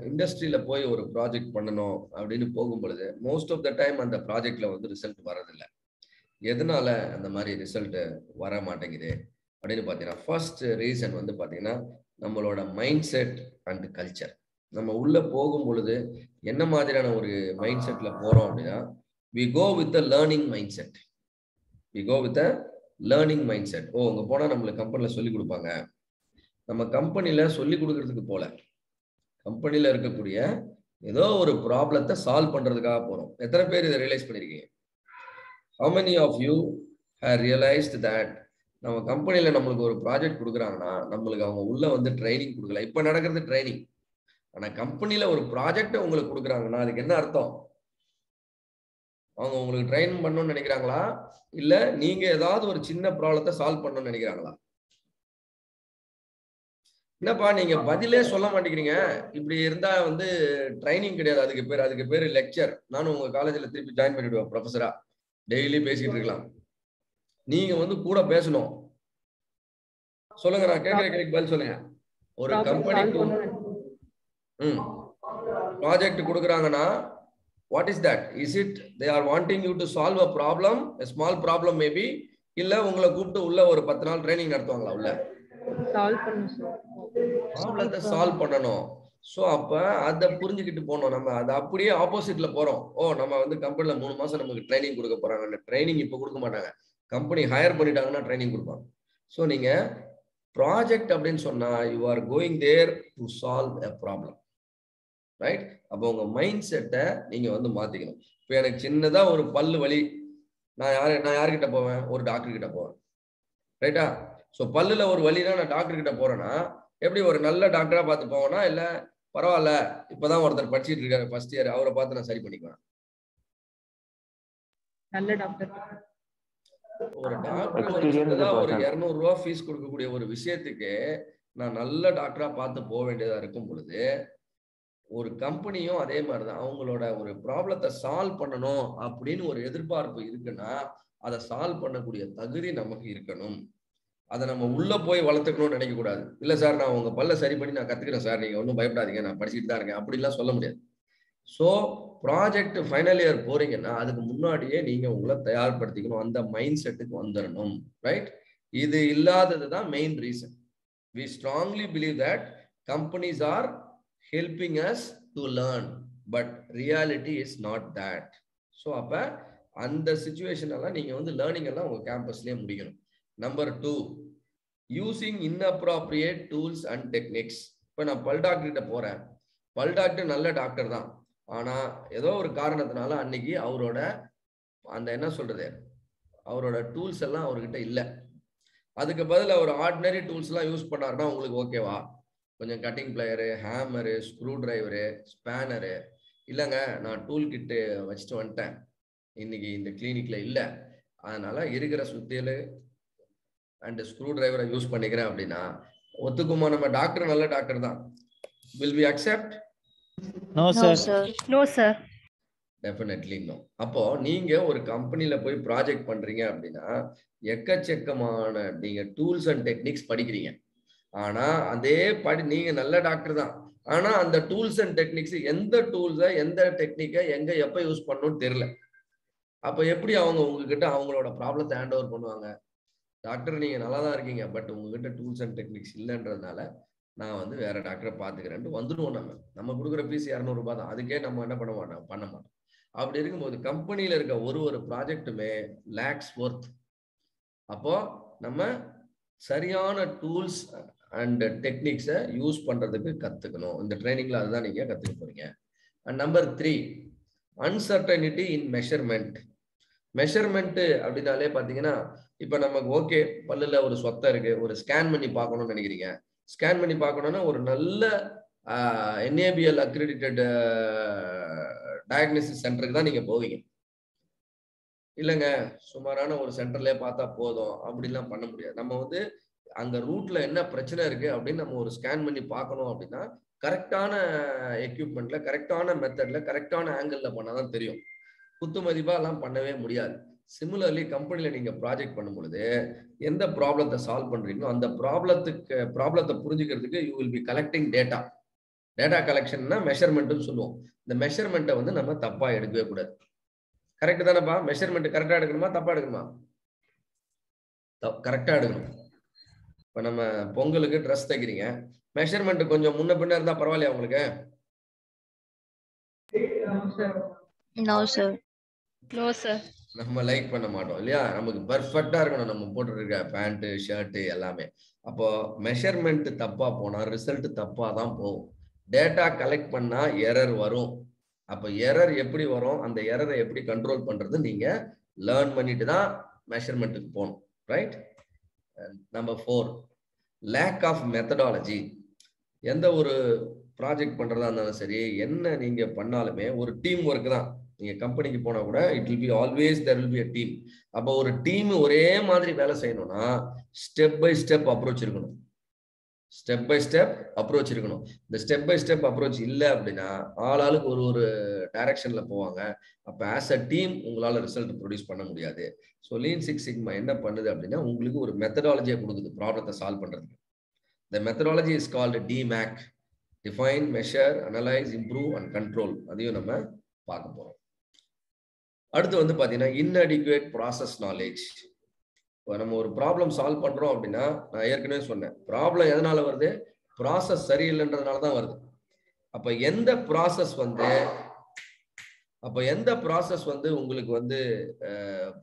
இண்டஸ்ட்ரியில போய் ஒரு ப்ராஜெக்ட் பண்ணணும் அப்படின்னு போகும் பொழுது மோஸ்ட் ஆஃப் த டைம் அந்த ப்ராஜெக்ட்ல வந்து ரிசல்ட் வரதில்லை. எதனால அந்த மாதிரி ரிசல்ட் வர மாட்டேங்குது அப்படின்னு பார்த்தீங்கன்னா, ஃபர்ஸ்ட் ரீசன் வந்து பார்த்தீங்கன்னா நம்மளோட மைண்ட் செட் அண்ட் கல்ச்சர். நம்ம உள்ள போகும் பொழுது என்ன மாதிரியான ஒரு மைண்ட் செட்ல போறோம் அப்படின்னா, we go with a learning mindset. We go with a learning mindset. ஓ, அங்க போனா நம்மளுக்கு கம்பெனில சொல்லி கொடுப்பாங்க. நம்ம கம்பெனில சொல்லி கொடுக்கறதுக்கு போல, கம்பெனில இருக்கக்கூடிய ஏதோ ஒரு ப்ராப்ளத்தை சால்வ் பண்றதுக்காக போறோம். எத்தனை பேர் இதை ரியலைஸ் பண்ணிருக்கீங்க? How many of you have realized that நம்ம கம்பெனில நம்மளுக்கு ஒரு ப்ராஜெக்ட் கொடுக்குறாங்கன்னா நம்மளுக்கு அவங்க உள்ள வந்து ட்ரைனிங் கொடுக்கல. இப்ப நடக்கிறது ட்ரைனிங். ஆனா கம்பெனில ஒரு ப்ராஜெக்ட் உங்களுக்கு கொடுக்குறாங்கன்னா அதுக்கு என்ன அர்த்தம்? அவங்க உங்களுக்கு ட்ரெயின் பண்ணணும்னு நினைக்கிறாங்களா, இல்ல நீங்க ஏதாவது ஒரு சின்ன ப்ராப்ளத்தை சால்வ் பண்ணணும்னு நினைக்கிறாங்களா? என்னப்பா நீங்க பதிலே சொல்ல மாட்டேங்கிறீங்க. இப்படி இருந்தா வந்து ட்ரைனிங் கிடையாது, அதுக்கு பேரு லெக்சர். நானும் உங்க காலேஜ்ல திருப்பி ஜாயின் பண்ணிடுவேன் ப்ரொஃபஸரா. டெய்லி பேசிட்டு இருக்கலாம். நீங்க வந்து கூட பேசணும். சொல்லுங்க, நான் கேட்கிற கேள்விக்கு பதில் சொல்லுங்க. ஒரு கம்பெனிக்கு ப்ராஜெக்ட் கொடுக்குறாங்கன்னா what is that? Is it they are wanting you to solve a problem, a small problem maybe, இல்ல உங்களை கூப்பிட்டு உள்ள ஒரு 10 நாள் ட்ரைனிங் நடத்துவாங்களா? உள்ள ப்ராப்ளத்தை சால்வ் பண்ணணும். சோ அப்ப அதை புரிஞ்சுக்கிட்டு போனோம். நம்ம அதை அப்படியே ஆப்போசிட்ல போறோம். ஓ, நம்ம வந்து கம்பெனில 3 மாசம் நமக்கு ட்ரைனிங் கொடுக்க போறாங்க. ட்ரைனிங் இப்ப கொடுக்க மாட்டாங்க, கம்பெனி ஹையர் பண்ணிட்டாங்கன்னா ட்ரைனிங் கொடுப்பாங்க. சோ நீங்க ப்ராஜெக்ட் அப்படின்னு சொன்னா you are going there to solve a problem, right? அப்போ உங்க மைண்ட் செட்டை நீங்க வந்து மாத்திக்கணும். இப்போ எனக்கு சின்னதா ஒரு பல்லு வலி, நான் யார்கிட்ட போவேன்? ஒரு டாக்டர் கிட்ட போவேன், ரைட்டா? ஸோ பல்லுல ஒரு வலினா நான் டாக்டர் கிட்ட போறேன்னா எப்படி ஒரு நல்ல டாக்டரா பார்த்து போவேனா, இல்ல பரவாயில்ல இப்பதான் ஒருத்தர் படிச்சுட்டு இருக்காரு ஃபர்ஸ்ட் இயர், அவரை பார்த்து நான் சரி பண்ணிக்குவேன்? நல்ல டாக்டர். ஒரு டாக்டர் ஒரு சின்னதா ஒரு 200 ரூபாய் ஃபீஸ் கொடுக்கக்கூடிய ஒரு விஷயத்துக்கு நான் நல்ல டாக்டரா பார்த்து போக வேண்டியதா இருக்கும் பொழுது, ஒரு கம்பெனியும் அதே மாதிரிதான். அவங்களோட ஒரு ப்ராப்ளத்தை சால்வ் பண்ணணும் அப்படின்னு ஒரு எதிர்பார்ப்பு இருக்குன்னா அதை சால்வ் பண்ணக்கூடிய தகுதி நமக்கு இருக்கணும். அதை நம்ம உள்ள போய் வளர்த்துக்கணும்னு நினைக்க கூடாது. இல்ல சார், நான் உங்க பல்ல சரி பண்ணி நான் கத்துக்கிறேன் சார், நீங்க ஒன்றும் பயப்படாதீங்க, நான் படிச்சுட்டு தான் இருக்கேன், அப்படிலாம் சொல்ல முடியாது. ஸோ ப்ராஜெக்ட் ஃபைனல் இயர் போறீங்கன்னா அதுக்கு முன்னாடியே நீங்க உங்களை தயார்படுத்திக்கணும், அந்த மைண்ட் செட்டுக்கு வந்துடணும், ரைட்? இது இல்லாததுதான் main reason. We strongly believe that companies are helping us to learn, but reality is not that. So அப்ப அந்த சிச்சுவேஷன் எல்லாம் நீங்க வந்து லேர்னிங் எல்லாம் உங்க கேம்பஸ்லயே முடிக்கணும். Number 2, using inappropriate tools and techniques. இப்ப நான் பல் டாக்டர் கிட்ட போறேன், பல் டாக்டர் நல்ல டாக்டர் தான், ஆனா ஏதோ ஒரு காரணத்தினால அன்னைக்கு அவரோட அந்த என்ன சொல்றது, அவரோட டூல்ஸ் எல்லாம் அவர்கிட்ட இல்லை. அதுக்கு பதில் அவர் ஆர்டினரி டூல்ஸ் எல்லாம் யூஸ் பண்ணாருன்னா உங்களுக்கு ஓகேவா? கொஞ்சம் cutting player, hammer, screw driver, spanner. இல்லைங்க, நான் டூல் கிட்டு வச்சுட்டு வந்துட்டேன், இன்னைக்கு இந்த கிளினிக்ல இல்லை, அதனால இருக்கிற சுத்தியல் அண்ட் ஸ்க்ரூ டிரைவரை யூஸ் பண்ணிக்கிறேன் அப்படின்னா ஒத்துக்குமா? நம்ம டாக்டர் நல்ல டாக்டர் தான். Will we accept? No sir. No sir. Definitely no. அப்போ நீங்க ஒரு கம்பெனில போய் ப்ராஜெக்ட் பண்றீங்க அப்படின்னா எக்கச்சக்கமான நீங்க டூல்ஸ் அண்ட் டெக்னிக்ஸ் படிக்கிறீங்க. ஆனா அதே நீங்க நல்ல டாக்டர் தான், ஆனா அந்த டூல்ஸ் அண்ட் டெக்னிக்ஸ் எந்த டூல்ஸை எந்த டெக்னிக்கை எங்க எப்ப யூஸ் பண்ணணும்னு தெரியல. அப்ப எப்படி அவங்க உங்ககிட்ட அவங்களோட ப்ராப்ளத்தை ஹேண்ட் ஓவர் பண்ணுவாங்க? டாக்டர் நீங்க நல்லா தான் இருக்கீங்க, பட் உங்ககிட்ட டூல்ஸ் அண்ட் டெக்னிக்ஸ் இல்லைன்றதுனால நான் வந்து வேற டாக்டரை பார்த்துக்கிறேன்ட்டு வந்துடுவோம். நம்ம கொடுக்குற ஃபீஸ் 200 ரூபாய் தான், அதுக்கே நம்ம என்ன பண்ண மாட்டோம். அப்படி இருக்கும்போது கம்பெனியில இருக்க ஒரு ப்ராஜெக்ட்டுமே லேக்ஸ் ஒர்த். அப்போ நம்ம சரியான டூல்ஸ் அண்ட் டெக்னிக்ஸை யூஸ் பண்றதுக்கு கத்துக்கணும். இந்த ட்ரைனிங்ல அதுதான் நீங்க கத்துக்க போறீங்க. And number 3, uncertainty in measurement. Measurement அப்படின்னாலே பாத்தீங்கன்னா, இப்ப நமக்கு ஓகே பல்லுல ஒரு சொத்தை இருக்கு, ஒரு ஸ்கேன் பண்ணி பார்க்கணும்னு நினைக்கிறீங்க. ஸ்கேன் பண்ணி பார்க்கணும்னா ஒரு நல்ல NABL அக்ரெடிட்டட் டயக்னோசிஸ் சென்டருக்கு தான் நீங்க போவீங்க. இல்லைங்க, சுமாரான ஒரு சென்டர்லயே பார்த்தா போதும் அப்படிலாம் பண்ண முடியாது. நம்ம வந்து அங்க ரூட்ல என்ன பிரச்சனை இருக்கு அப்படின்னு நம்ம ஒரு ஸ்கேன் பண்ணி பார்க்கணும் அப்படின்னா கரெக்டான எக்யூப்மெண்ட்ல, கரெக்டான மெத்தட்ல, கரெக்டான ஆங்கிள் பண்ணாதான் தெரியும். குத்து மதிப்பா எல்லாம் பண்ணவே முடியாது. சிமிலர்லி கம்பெனில நீங்க ப்ராஜெக்ட் பண்ணும் பொழுது எந்த ப்ராப்ளத்தை சால்வ் பண்றீங்களோ அந்த ப்ராப்ளத்தை புரிஞ்சுக்கிறதுக்கு you will be collecting data. Data கலெக்ஷன்னா மெஷர்மெண்ட்னு சொல்லுவோம். இந்த மெஷர்மெண்ட்டை வந்து நம்ம தப்பா எடுக்கவே கூடாது. கரெக்ட் தானேப்பா? மெஷர்மெண்ட் கரெக்டா எடுக்கணுமா தப்பா எடுக்கணுமா? கரெக்டா எடுக்கணும். இப்ப நம்ம பொங்கலுக்கு ட்ரெஸ் தைக்கிறீங்க, மெஷர்மெண்ட் கொஞ்சம் முன்ன பின்ன இருந்தா பரவாயில்லையா உங்களுக்கு? No sir. No sir. நம்ம லைக் பண்ண மாட்டோம் இல்லையா? நமக்கு பெர்ஃபெக்ட்டா இருக்கணும் நம்ம போட்டுருக்க பேண்ட் ஷர்ட் எல்லாமே. அப்போ மெஷர்மெண்ட் தப்பா போனா ரிசல்ட் தப்பா தான் போகும். டேட்டா கலெக்ட் பண்ணா எரர் வரும். அப்ப எரர் எப்படி வரும், அந்த எரரை எப்படி கண்ட்ரோல் பண்றது நீங்க லேர்ன் பண்ணிட்டு தான் மெஷர்மெண்ட்டுக்கு போகணும். Right? Number 4, lack of methodology. எந்த ஒரு ப்ராஜெக்ட் பண்றதா இருந்தாலும் சரி, என்ன நீங்க பண்ணாலுமே ஒரு டீம் ஒர்க் தான். நீங்க கம்பெனிக்கு போனா கூட it will be always there will be a team. அப்போ ஒரு டீம் ஒரே மாதிரி வேலை செய்யணும்னா ஸ்டெப் பை ஸ்டெப் அப்ரோச் இருக்கணும். ஸ்டெப் பை ஸ்டெப் அப்ரோச் இருக்கணும். இந்த ஸ்டெப் பை ஸ்டெப் அப்ரோச் இல்லை அப்படின்னா ஆளாளுக்கு ஒரு டைரக்ஷன்ல போவாங்க. அப்ப ஆஸ் அ டீம் உங்களால ரிசல்ட் ப்ரொடியூஸ் பண்ண முடியாது. ஸோ லீன் சிக்ஸ் சிக்மா என்ன பண்ணுது அப்படின்னா உங்களுக்கு ஒரு மெத்தடாலஜியை கொடுக்குது ப்ராப்ளத்தை சால்வ் பண்றதுக்கு. The methodology is called DMAC. Define, measure, analyze, improve and control. அதையும் நம்ம பார்க்க போறோம். அடுத்து வந்து பாத்தீங்கன்னா inadequate process knowledge. இப்போ நம்ம ஒரு ப்ராப்ளம் சால்வ் பண்றோம் அப்படின்னா நான் ஏற்கனவே சொன்னேன், ப்ராப்ளம் எதனால வருது? ப்ராசஸ் சரியில்லைன்றதுனால தான் வருது. அப்ப எந்த ப்ராசஸ் வந்து உங்களுக்கு வந்து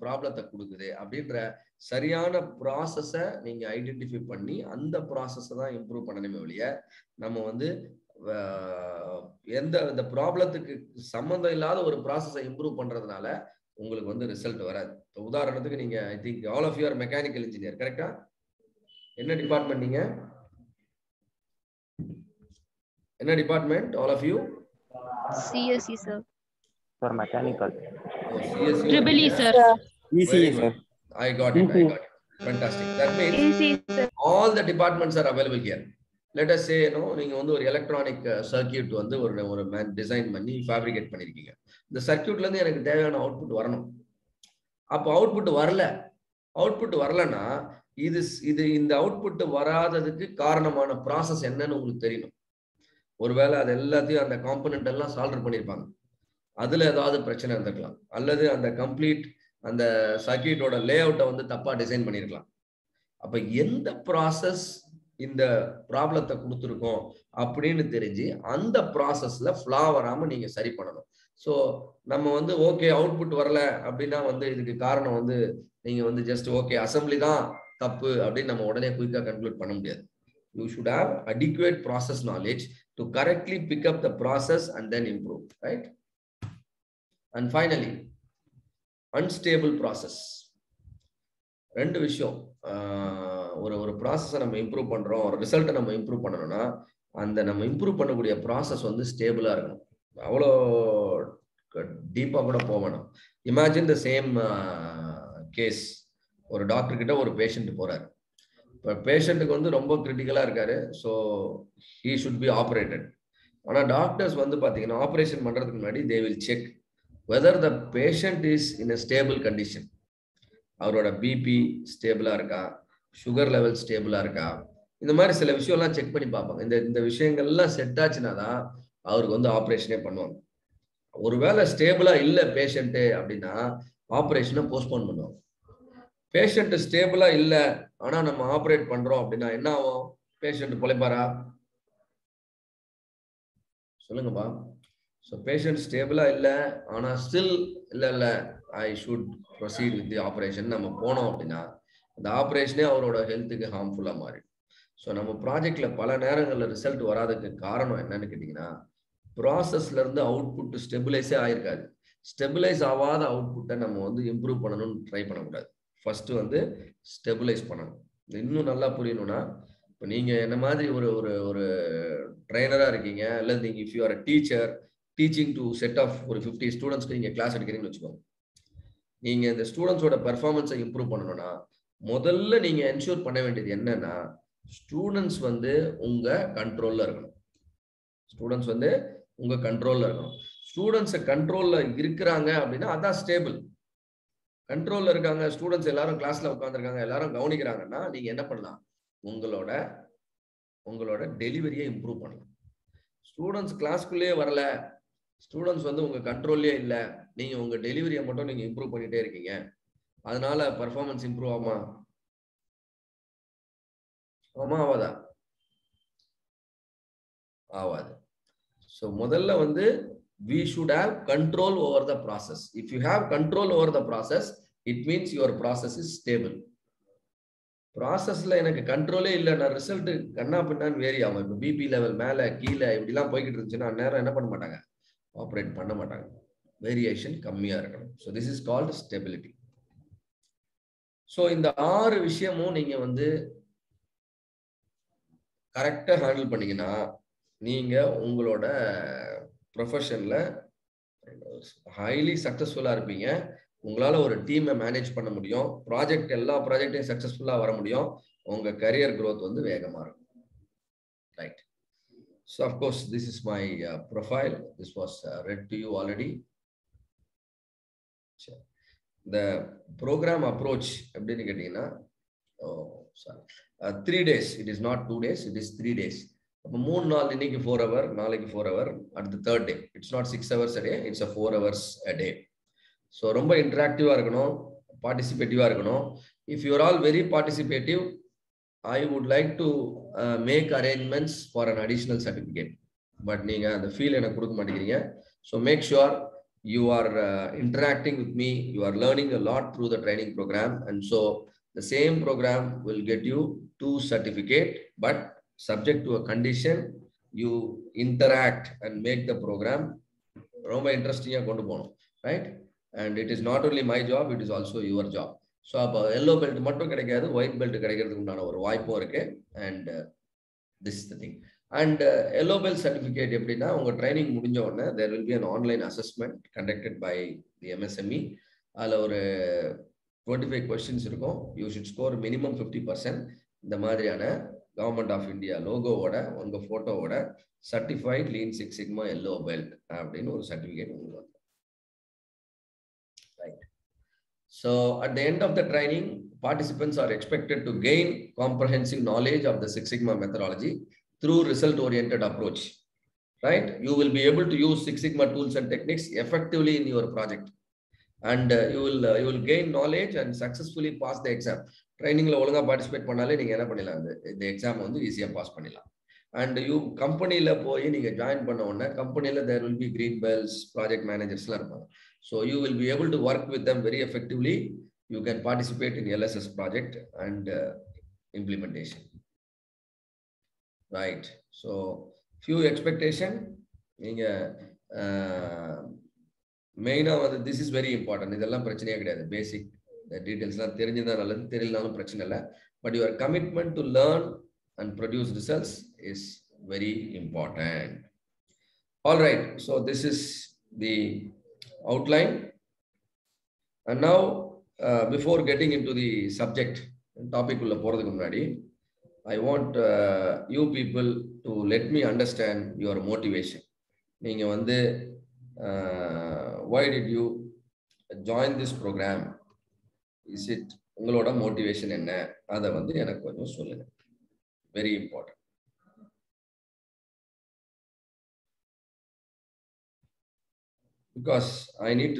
ப்ராப்ளத்தை கொடுக்குது அப்படின்ற சரியான ப்ராசஸை நீங்க ஐடென்டிஃபை பண்ணி அந்த ப்ராசஸை தான் இம்ப்ரூவ் பண்ணணுமே ஒழிய நம்ம வந்து இந்த ப்ராப்ளத்துக்கு சம்மந்தம் இல்லாத ஒரு ப்ராசஸை இம்ப்ரூவ் பண்றதுனால உங்களுக்கு வந்து ரிசல்ட் வராது. உதாரணத்துக்கு நீங்க I think all of you are mechanical engineer, கரெக்டா? என்ன டிபார்ட்மெண்ட் நீங்க? என்ன department all of you? CSE sir. For mechanical. Oh, CSE. Triple E sir. ECE sir. I got it. Fantastic. That means all the departments are available here. Let us say, நீங்க வந்து ஒரு electronic circuit வந்து ஒரு design பண்ணி fabricate பண்ணிருக்கீங்க. இந்த சர்க்கியூட்ல இருந்து எனக்கு தேவையான அவுட்புட் வரணும். அப்போ அவுட்புட் வரலன்னா இந்த அவுட்புட் வராததுக்கு காரணமான ப்ராசஸ் என்னன்னு உங்களுக்கு தெரியணும். ஒருவேளை அது எல்லாத்தையும் அந்த காம்பனன்ட் எல்லாம் சால்வ் பண்ணிருப்பாங்க, அதுல ஏதாவது பிரச்சனை இருந்திருக்கலாம், அல்லது அந்த கம்ப்ளீட் அந்த சர்க்கியூட்டோட லே அவுட்டை வந்து தப்பா டிசைன் பண்ணிருக்கலாம். அப்ப எந்த ப்ராசஸ் இந்த ப்ராப்ளத்தை கொடுத்துருக்கோம் அப்படின்னு தெரிஞ்சு அந்த ப்ராசஸ்ல ஃப்ளா வராம நீங்க சரி பண்ணணும். ஸோ நம்ம வந்து ஓகே அவுட்புட் வரல அப்படின்னா வந்து இதுக்கு காரணம் வந்து நீங்க வந்து ஜஸ்ட் ஓகே அசம்பிளி தான் தப்பு அப்படின்னு நம்ம உடனே குயிக்கா கன்க்ளூட் பண்ண முடியாது. You should have adequate process knowledge to correctly pick up the process and then improve, right? And finally, unstable process. ரெண்டு விஷயம். ஒரு ப்ராசஸை நம்ம இம்ப்ரூவ் பண்றோம், ஒரு ரிசல்ட்டை நம்ம இம்ப்ரூவ் பண்ணணும்னா அந்த நம்ம இம்ப்ரூவ் பண்ணக்கூடிய ப்ராசஸ் வந்து ஸ்டேபிளா இருக்கணும். அவ்வளோ டீப்பா கூட போக வேணும். Imagine the same case. ஒரு டாக்டர் கிட்ட ஒரு பேஷண்ட் போறாரு. இப்போ பேஷண்ட்டுக்கு வந்து ரொம்ப கிரிட்டிக்கலா இருக்காரு. So he should be operated. ஆனால் டாக்டர்ஸ் வந்து பார்த்தீங்கன்னா ஆப்ரேஷன் பண்றதுக்கு முன்னாடி they will check whether the patient is in a stable condition. அவரோட பிபி ஸ்டேபிளா இருக்கா, சுகர் லெவல் ஸ்டேபிளா இருக்கா, இந்த மாதிரி சில விஷயம்லாம் செக் பண்ணி பார்ப்பாங்க. இந்த விஷயங்கள்லாம் செட் ஆச்சுன்னா தான் அவருக்கு வந்து ஆப்ரேஷனே பண்ணுவாங்க. ஒருவேளை ஸ்டேபிளா இல்லை பேஷண்ட்டு அப்படின்னா ஆப்ரேஷனை போஸ்ட்போன் பண்ணுவாங்க. பேஷண்ட் ஸ்டேபிளா இல்லை ஆனா நம்ம ஆப்ரேட் பண்றோம் அப்படின்னா என்ன ஆகும்? பேஷண்ட் பொழைப்பாரா? சொல்லுங்கப்பா. ஸோ பேஷண்ட் ஸ்டேபிளா இல்லை ஆனா ஸ்டில் இல்லை I should proceed with the operation நம்ம போனோம் அப்படின்னா அந்த ஆப்ரேஷனே அவரோட ஹெல்த்துக்கு ஹார்ம்ஃபுல்லா மாறிடும். ஸோ நம்ம ப்ராஜெக்ட்ல பல நேரங்களில் ரிசல்ட் வராதுக்கு காரணம் என்னன்னு கேட்டீங்கன்னா ப்ராசஸ்ல இருந்து அவுட்புட் ஸ்டெபிலைஸே ஆயிருக்காது. ஸ்டெபிலைஸ் ஆகாத அவுட்புட்டை நம்ம வந்து இம்ப்ரூவ் பண்ணணும்னு ட்ரை பண்ணக்கூடாது. ஃபர்ஸ்ட் வந்து ஸ்டெபிலைஸ் பண்ணணும். இன்னும் நல்லா புரியணும்னா இப்போ நீங்க என்ன மாதிரி ஒரு ட்ரைனரா இருக்கீங்க, அல்லது நீங்க if you are teacher teaching to set of ஒரு 50 ஸ்டூடெண்ட்ஸ்க்கு நீங்க கிளாஸ் எடுக்கிறீங்கன்னு வச்சுக்கோங்க. நீங்க இந்த ஸ்டூடெண்ட்ஸோட பெர்ஃபார்மன்ஸை இம்ப்ரூவ் பண்ணணும்னா முதல்ல நீங்க என்ஷூர் பண்ண வேண்டியது என்னன்னா ஸ்டூடெண்ட்ஸ் வந்து உங்க கண்ட்ரோல்ல இருக்கணும். ஸ்டூடெண்ட்ஸ் வந்து உங்க கண்ட்ரோல்ல இருக்கணும். ஸ்டூடெண்ட்ஸ் கண்ட்ரோல்ல இருக்கிறாங்க அப்படின்னா அதான் ஸ்டேபிள். கண்ட்ரோல்ல இருக்காங்க, ஸ்டூடெண்ட்ஸ் எல்லாரும் கிளாஸ்ல உட்காந்துருக்காங்க, எல்லாரும் கவனிக்கிறாங்கன்னா நீங்க என்ன பண்ணலாம்? உங்களோட டெலிவரியை இம்ப்ரூவ் பண்ணலாம். ஸ்டூடெண்ட்ஸ் கிளாஸ்க்குள்ளேயே வரல, ஸ்டூடெண்ட்ஸ் வந்து உங்க கண்ட்ரோல்லே இல்ல, நீங்க உங்க டெலிவரியை மட்டும் நீங்க இம்ப்ரூவ் பண்ணிட்டே இருக்கீங்க, அதனால பர்ஃபார்மன்ஸ் இம்ப்ரூவ் ஆகுமா? ஆவாதா? ஆவாது. ஸோ முதல்ல வந்து we should have control over the process. If you have control over the process, it means your process is stable. ப்ராசஸ்ல எனக்கு கண்ட்ரோலே இல்லை, நான் ரிசல்ட் கண்ணா பின்னான்னு வேரி ஆகும். இப்போ பிபி லெவல் மேலே கீழே இப்படிலாம் போய்கிட்டு இருந்துச்சுன்னா நேரம் என்ன பண்ண மாட்டாங்க, ஆப்ரேட் பண்ண மாட்டாங்க. வேரியேஷன் கம்மியா இருக்கணும். So this is called stability. So இந்த 6 விஷயமும் நீங்க வந்து கரெக்டா ஹேண்டில் பண்ணீங்கன்னா நீங்க உங்களோட ப்ரொஃபஷன்ல ஹைலி சக்சஸ்ஃபுல்லா இருப்பீங்க. உங்களால ஒரு டீமை மேனேஜ் பண்ண முடியும், ப்ராஜெக்ட் எல்லா ப்ராஜெக்டையும் சக்சஸ்ஃபுல்லா வர முடியும், உங்க கரியர் growth வந்து வேகமா இருக்கும். Right. So of course this is my profile. This was red to you already. இந்த ப்ரோக்ராம் அப்ரோச் எப்படின்னு கேட்டீங்கன்னா 3 days. It is not 2 days, it is 3 days. அப்போ 3 நாள், இன்னைக்கு 4 hour, நாளைக்கு 4 hour, அடுத்த 3rd day. It's not 6 hours a day, it's a 4 hours a day. So ரொம்ப இன்டராக்டிவா இருக்கணும், பார்ட்டிசிபேட்டிவா இருக்கணும். If you are all very participative, I would like to make arrangements for an additional certificate. But நீங்க அந்த feel எனக்கு கொடுக்க மாட்டேங்கிறீங்க. So make sure you are interacting with me, you are learning a lot through the training program, and so the same program will get you 2 certificate, but subject to a condition, you interact and make the program ரொம்ப இன்ட்ரெஸ்டிங்கா கொண்டு போகணும். Right? And it is not only my job, it is also your job. So அப்போ yellow belt மட்டும் கிடைக்காது, white belt கிடைக்கிறதுக்கு உண்டான ஒரு வாய்ப்பும் இருக்கு. And this is the thing. And yellow belt certificate எப்படின்னா, உங்க ட்ரைனிங் முடிஞ்ச உடனே there will be an online assessment conducted by the MSME. அதில் ஒரு 25 questions இருக்கும். You should score minimum 50%. இந்த மாதிரியான கவர்மெண்ட் ஆஃப் இந்தியா லோகோவோட உங்க போட்டோவோட certified lean six sigma yellow belt அப்படின்னு ஒரு சர்டிஃபிகேட் உங்களுக்கு வரும். Right. So at the end of the training, participants are expected to gain comprehensive knowledge of the Six Sigma methodology through result-oriented approach. Right? You will be able to use Six Sigma tools and techniques effectively in your project, and you will gain knowledge and successfully pass the exam. Training la olunga participate பண்ணாலே நீங்க என்ன பண்ணிடலாம், இந்த exam வந்து ஈஸியா pass பண்ணிடலாம். And you கம்பெனில போய் நீங்க ஜாயின் பண்ண உடனே கம்பெனில there will be green belts, project managers-லாம் இருப்பாங்க. So you will be able to work with them very effectively. You can participate in LSS project and implementation. Right. So few expectation. நீங்க மெயினா வந்து this is very important. இதெல்லாம் பிரச்சனையே கிடையாது. பேசிக் டீடைல்ஸ்லாம் தெரிஞ்சதா நல்லது, தெரியலனாலும் பிரச்சனை இல்லை. But your commitment to learn and produce results is very important. All right. So this is the outline. And now before getting into the subject topic ulla poradhukku munadi, I want you people to let me understand your motivation. Neenga vande why did you join this program? Is it ungaloda motivation enna, adha vande enakku konjam solunga. Very important. Because I need to